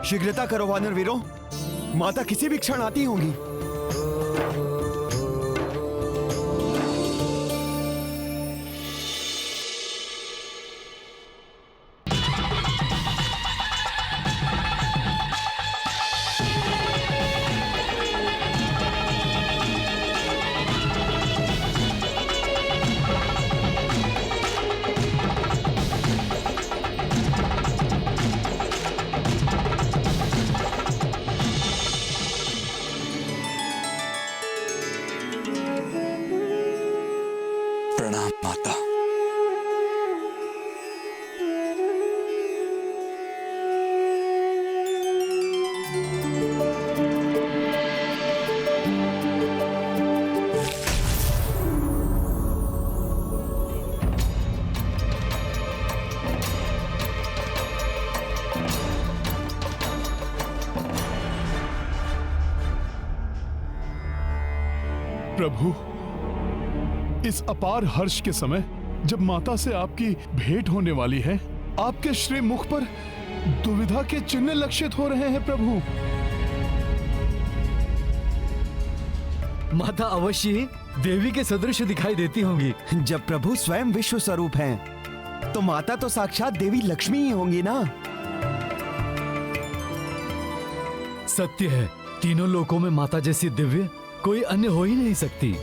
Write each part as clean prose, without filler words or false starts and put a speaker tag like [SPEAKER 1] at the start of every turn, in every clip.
[SPEAKER 1] शीघ्रता करो वानर वीरों, माता किसी भी क्षण आती होंगी।
[SPEAKER 2] प्रणाम माता।
[SPEAKER 3] प्रभु, इस अपार हर्ष के समय जब माता से आपकी भेंट होने वाली है, आपके श्री मुख पर दुविधा के चिन्ह लक्षित हो रहे हैं प्रभु।
[SPEAKER 4] माता अवश्य ही देवी के सदृश दिखाई देती होंगी।
[SPEAKER 1] जब प्रभु स्वयं विश्व स्वरूप हैं, तो माता तो साक्षात देवी लक्ष्मी ही होंगी ना।
[SPEAKER 4] सत्य है, तीनों लोकों में माता जैसी दिव्य कोई अन्य हो ही नहीं सकती।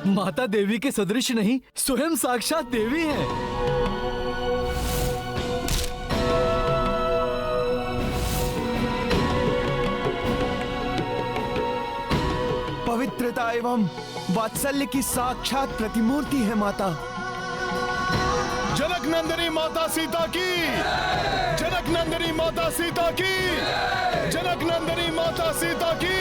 [SPEAKER 4] माता देवी के सदृश नहीं, स्वयं साक्षात देवी है।
[SPEAKER 1] पवित्रता एवं वात्सल्य की साक्षात प्रतिमूर्ति है माता।
[SPEAKER 3] जनक नंदिनी माता सीता की, जनक नंदिनी माता सीता की, जनक नंदिनी माता सीता की।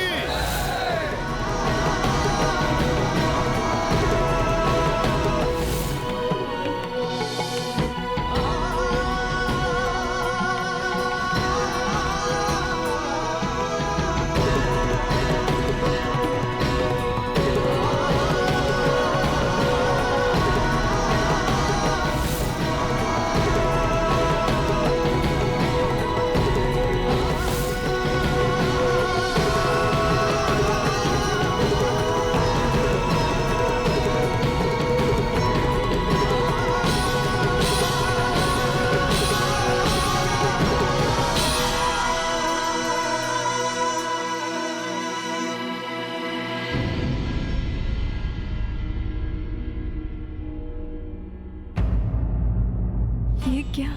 [SPEAKER 5] ये क्या,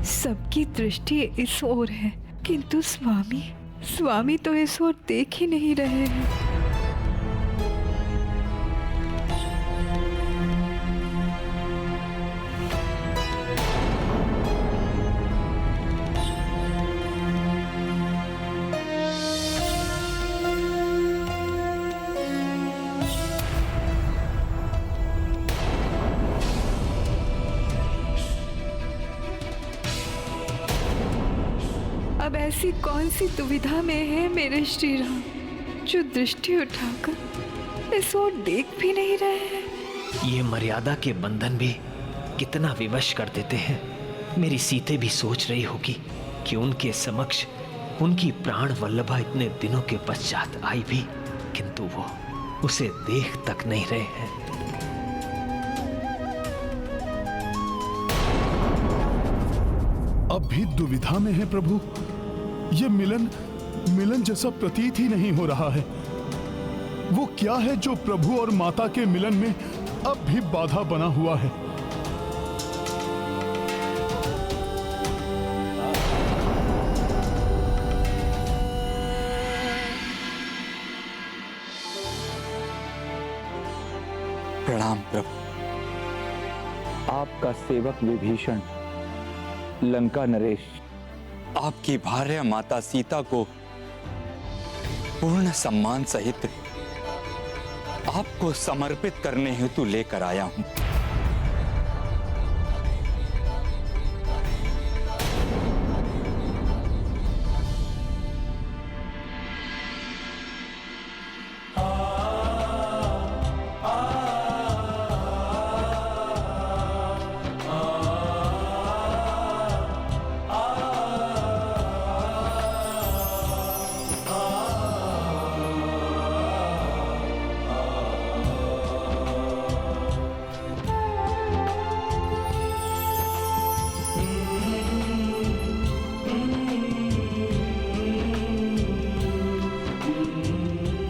[SPEAKER 5] सबकी दृष्टि इस ओर है, किंतु स्वामी तो इस ओर देख ही नहीं रहे हैं। ऐसी कौन सी दुविधा में है मेरे श्री राम जो दृष्टि उठाकर इस ओर देख भी नहीं रहे हैं।
[SPEAKER 2] ये मर्यादा के बंधन भी कितना विवश कर देते हैं। मेरी सीते भी सोच रही होगी कि उनके समक्ष उनकी प्राण वल्लभा इतने दिनों के पश्चात आई भी, किंतु वो उसे देख तक नहीं रहे हैं।
[SPEAKER 3] अब भी दुविधा में है प्रभु। ये मिलन जैसा प्रतीत ही नहीं हो रहा है। वो क्या है जो प्रभु और माता के मिलन में अब भी बाधा बना हुआ है?
[SPEAKER 6] प्रणाम प्रभु। आपका सेवक विभीषण, लंका नरेश, आपकी भार्या माता सीता को पूर्ण सम्मान सहित आपको समर्पित करने हेतु लेकर आया हूं।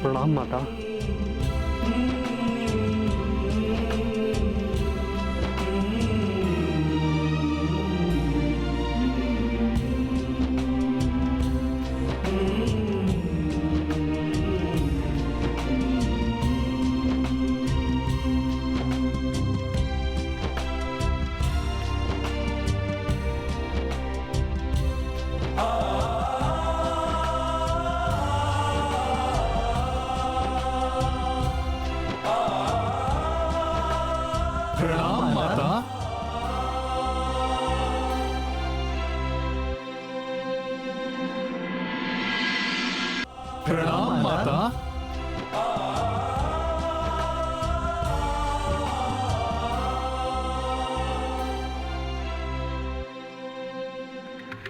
[SPEAKER 7] प्रणाम माता।
[SPEAKER 3] प्रणाम माता। प्रणाम माता।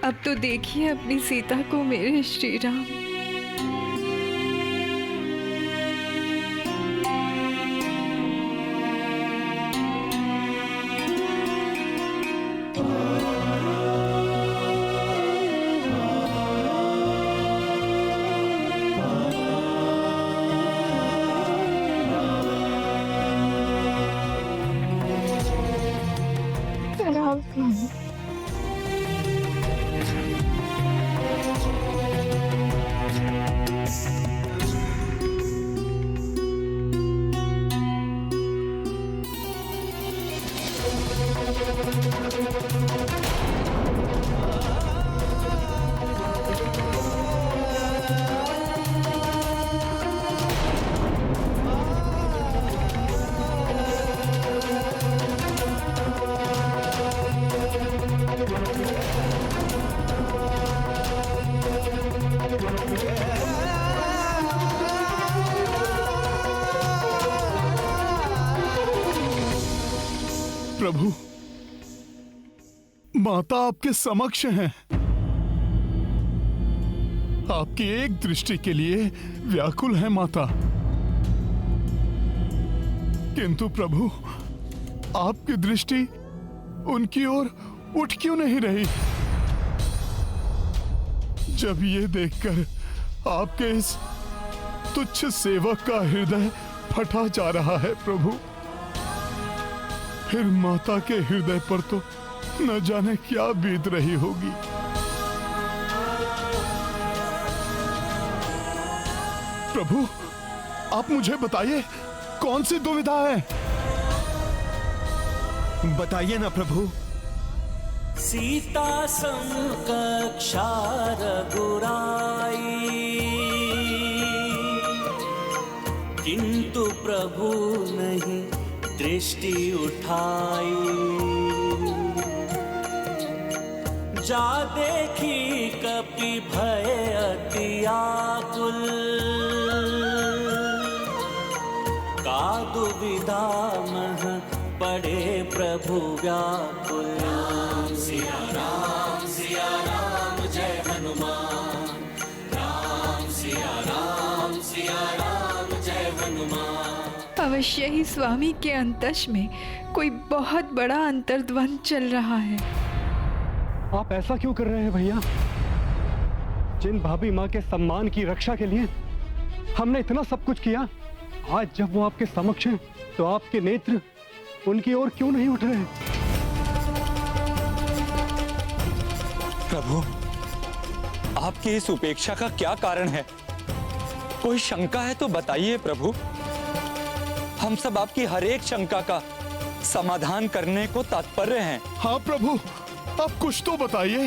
[SPEAKER 5] अब तो देखिए अपनी सीता को मेरे श्री राम।
[SPEAKER 3] प्रभु, माता आपके समक्ष हैं। आपकी एक दृष्टि के लिए व्याकुल है माता। किंतु प्रभु, आपकी दृष्टि उनकी ओर उठ क्यों नहीं रही? जब ये देखकर आपके इस तुच्छ सेवक का हृदय फटा जा रहा है प्रभु, फिर माता के हृदय पर तो न जाने क्या बीत रही होगी। प्रभु, आप मुझे बताइए, कौन सी दुविधा है?
[SPEAKER 1] बताइए ना प्रभु।
[SPEAKER 8] सीता समकक्षा रघुराई, किंतु प्रभु नहीं दृष्टि उठाई। जा देखी कपि भय अति आकुल, का दुविधा मह पड़े प्रभु व्याकुल। राम सिया राम जय हनुमान, राम सिया राम जय हनुमान।
[SPEAKER 5] अवश्य ही स्वामी के अंतस में कोई बहुत बड़ा अंतर्द्वंद चल रहा है।
[SPEAKER 7] आप ऐसा क्यों कर रहे हैं भैया? जिन भाभी माँ के सम्मान की रक्षा के लिए हमने इतना सब कुछ किया, आज जब वो आपके समक्ष हैं, तो आपके नेत्र उनकी ओर क्यों नहीं उठ रहे?
[SPEAKER 6] प्रभु, आपकी इस उपेक्षा का क्या कारण है? कोई शंका है तो बताइए प्रभु। हम सब आपकी हर एक शंका का समाधान करने को तत्पर हैं।
[SPEAKER 3] हाँ प्रभु, आप कुछ तो बताइए।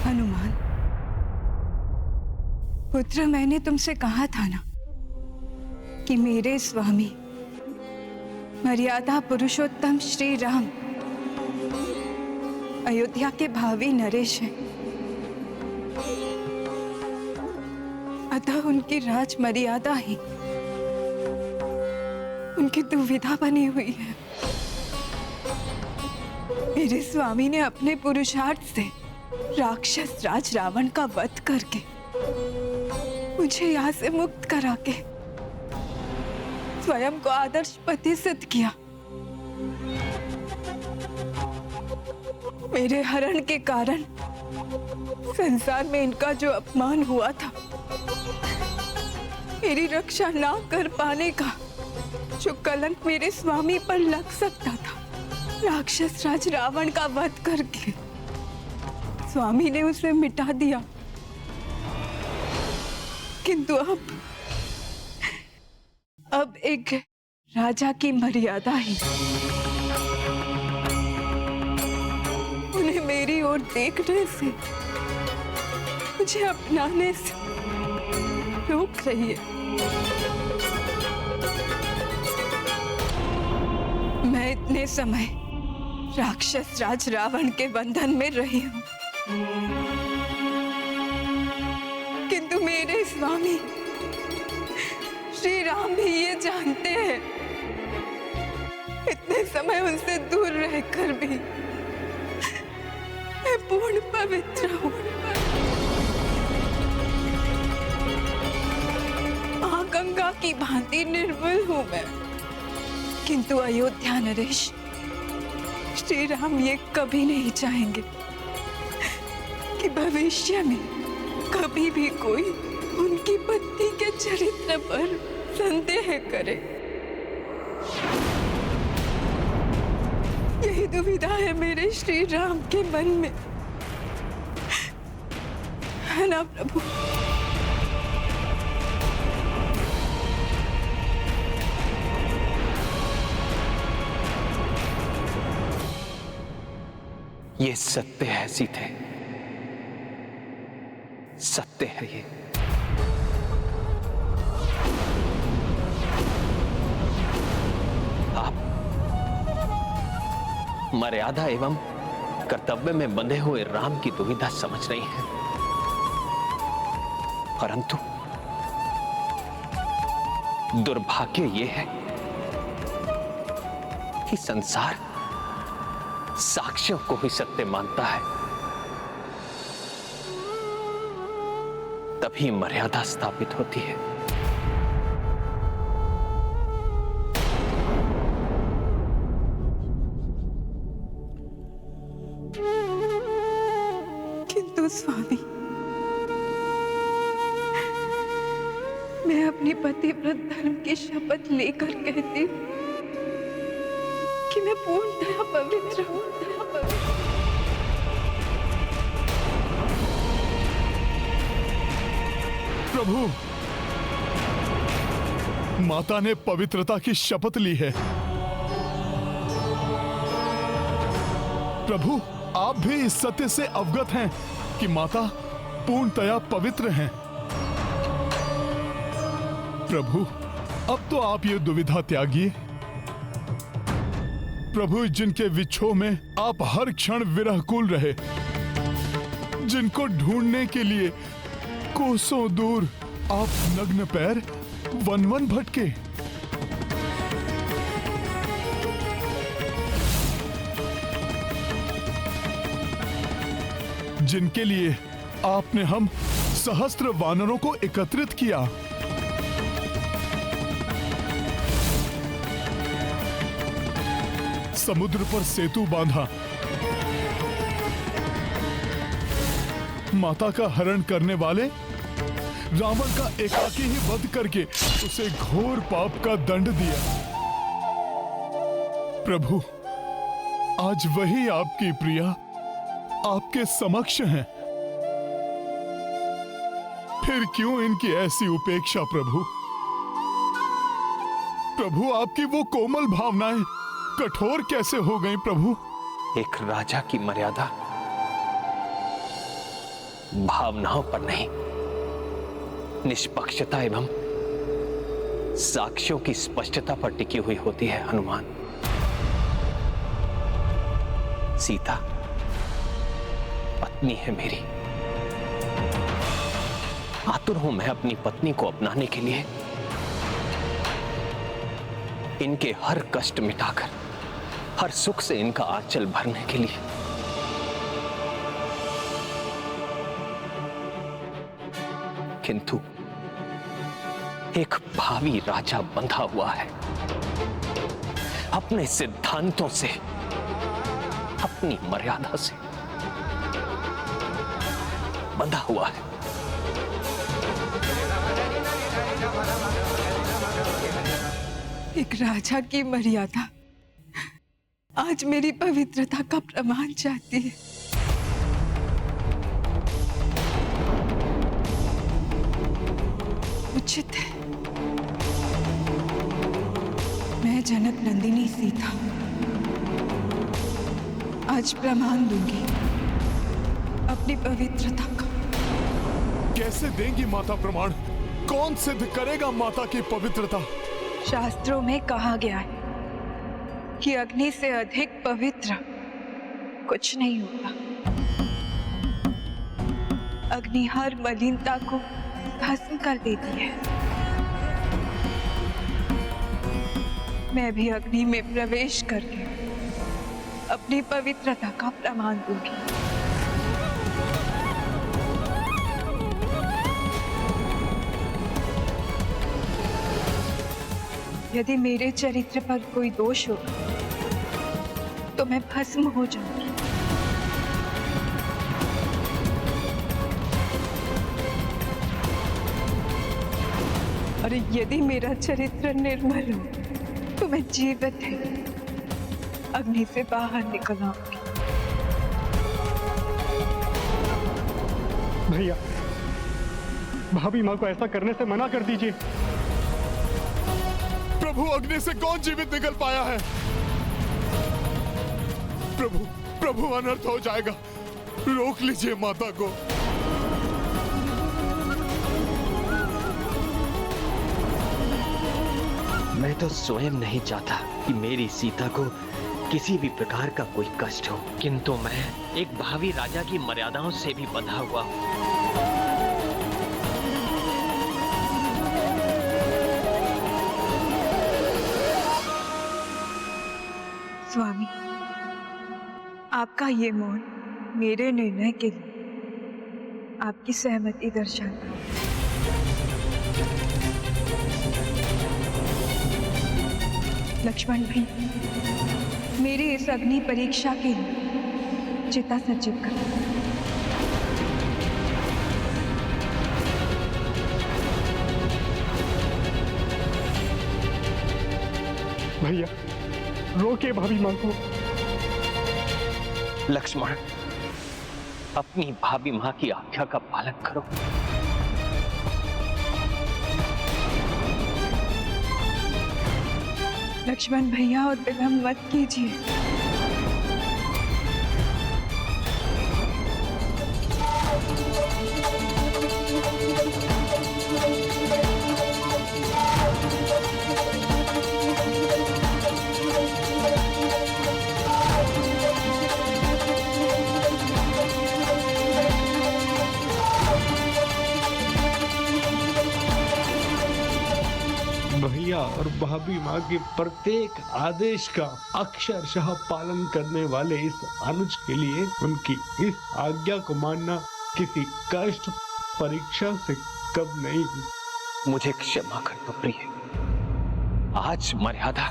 [SPEAKER 9] हनुमान पुत्र, मैंने तुमसे कहा था ना कि मेरे स्वामी मर्यादा पुरुषोत्तम श्री राम अयोध्या के भावी नरेश हैं, अतः उनकी राज मर्यादा ही उनकी दुविधा बनी हुई है। मेरे स्वामी ने अपने पुरुषार्थ से राक्षस राज रावण का वध करके मुझे यहाँ से मुक्त करा के स्वयं को आदर्श पति सिद्ध किया। मेरे हरण के कारण संसार में इनका जो अपमान हुआ था, मेरी रक्षा ना कर पाने का जो कलंक मेरे स्वामी पर लग सकता था, राक्षस राज रावण का वध करके स्वामी ने उसे मिटा दिया। किंतु अब एक राजा की मर्यादा ही उन्हें मेरी ओर देखने से, मुझे अपनाने से रोक रही है। मैं इतने समय राक्षस राज रावण के बंधन में रही हूं, किंतु मेरे स्वामी श्री राम भी ये जानते हैं, इतने समय उनसे दूर रहकर भी मैं पूर्ण पवित्र हूं। मां गंगा की भांति निर्मल हूं मैं, किंतु अयोध्या नरेश श्री राम ये कभी नहीं चाहेंगे कि भविष्य में कभी भी कोई उनकी पत्नी के चरित्र पर संदेह करे। यही दुविधा है मेरे श्री राम के मन में, है ना प्रभु?
[SPEAKER 2] ये सत्य है सीते, सत्य है ये। आप मर्यादा एवं कर्तव्य में बंधे हुए राम की दुविधा समझ रही हैं, परंतु दुर्भाग्य ये है कि संसार साक्ष्यों को ही सत्य मानता है, तभी मर्यादा स्थापित होती है।
[SPEAKER 9] किंतु स्वामी, मैं अपनी पतिव्रत धर्म की शपथ लेकर कहती हूँ कि मैं पूर्णतः पवित्र हूँ।
[SPEAKER 3] प्रभु, माता ने पवित्रता की शपथ ली है। प्रभु, आप भी इस सत्य से अवगत हैं कि माता पूर्णतया पवित्र हैं। प्रभु, अब तो आप ये दुविधा त्यागिए। प्रभु, जिनके विच्छोह में आप हर क्षण विरहकुल रहे, जिनको ढूंढने के लिए कोसों दूर आप नग्न पैर वन वन भटके, जिनके लिए आपने हम सहस्त्र वानरों को एकत्रित किया, समुद्र पर सेतु बांधा, माता का हरण करने वाले रावण का एकाकी ही वध करके उसे घोर पाप का दंड दिया। प्रभु, आज वही आपकी प्रिया आपके समक्ष हैं। फिर क्यों इनकी ऐसी उपेक्षा प्रभु? प्रभु, आपकी वो कोमल भावनाएं कठोर कैसे हो गई प्रभु?
[SPEAKER 2] एक राजा की मर्यादा भावनाओं पर नहीं, निष्पक्षता एवं साक्ष्यों की स्पष्टता पर टिकी हुई होती है हनुमान। सीता पत्नी है मेरी, आतुर हूं मैं अपनी पत्नी को अपनाने के लिए, इनके हर कष्ट मिटाकर हर सुख से इनका आंचल भरने के लिए। किंतु एक भावी राजा बंधा हुआ है, अपने सिद्धांतों से, अपनी मर्यादा से बंधा हुआ है।
[SPEAKER 9] एक राजा की मर्यादा आज मेरी पवित्रता का प्रमाण चाहती है। उचित है, मैं जनक नंदिनी सीता आज प्रमाण दूंगी अपनी पवित्रता का।
[SPEAKER 3] कैसे देंगी माता प्रमाण? कौन सिद्ध करेगा माता की पवित्रता?
[SPEAKER 9] शास्त्रों में कहा गया है कि अग्नि से अधिक पवित्र कुछ नहीं होता। अग्नि हर मलिनता को भस्म कर देती है। मैं भी अग्नि में प्रवेश करके अपनी पवित्रता का प्रमाण दूंगी। यदि मेरे चरित्र पर कोई दोष हो तो मैं भस्म हो जाऊंगी। और यदि मेरा चरित्र निर्मल हो तो मैं जीवित है अग्नि से बाहर निकल आऊंगी।
[SPEAKER 7] भैया, भाभी माँ को ऐसा करने से मना कर दीजिए।
[SPEAKER 3] प्रभु, अग्नि से कौन जीवित निकल पाया है? प्रभु, प्रभु, अनर्थ हो जाएगा, रोक लीजिए माता को।
[SPEAKER 2] मैं तो स्वयं नहीं चाहता कि मेरी सीता को किसी भी प्रकार का कोई कष्ट हो, किंतु मैं एक भावी राजा की मर्यादाओं से भी बंधा हुआ हूं।
[SPEAKER 9] स्वामी, आपका ये मौन मेरे निर्णय के लिए आपकी सहमति दर्शाता है। लक्ष्मण भी मेरी इस अग्नि परीक्षा के लिए चिता सज्जित कर।
[SPEAKER 7] भैया, रोके भाभी माँ को।
[SPEAKER 2] लक्ष्मण, अपनी भाभी मां की आज्ञा का पालन करो।
[SPEAKER 9] लक्ष्मण भैया, और विलंब मत कीजिए।
[SPEAKER 10] भैया और भाभी माँ के प्रत्येक आदेश का अक्षरशः पालन करने वाले इस अनुज के लिए उनकी इस आज्ञा को मानना किसी कष्ट परीक्षा से कम नहीं।
[SPEAKER 2] मुझे क्षमा कर दो प्रिय। आज मर्यादा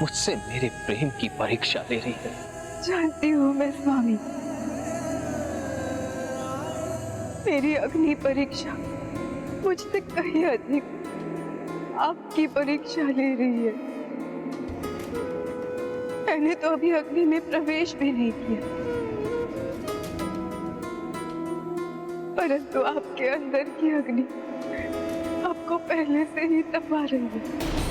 [SPEAKER 2] मुझसे मेरे प्रेम की परीक्षा ले रही है।
[SPEAKER 9] जानती हूँ मैं स्वामी, मेरी अग्नि परीक्षा मुझसे कहीं अधिक आपकी परीक्षा ले रही है। मैंने तो अभी अग्नि में प्रवेश भी नहीं किया, परंतु आपके अंदर की अग्नि आपको पहले से ही तपा रही है।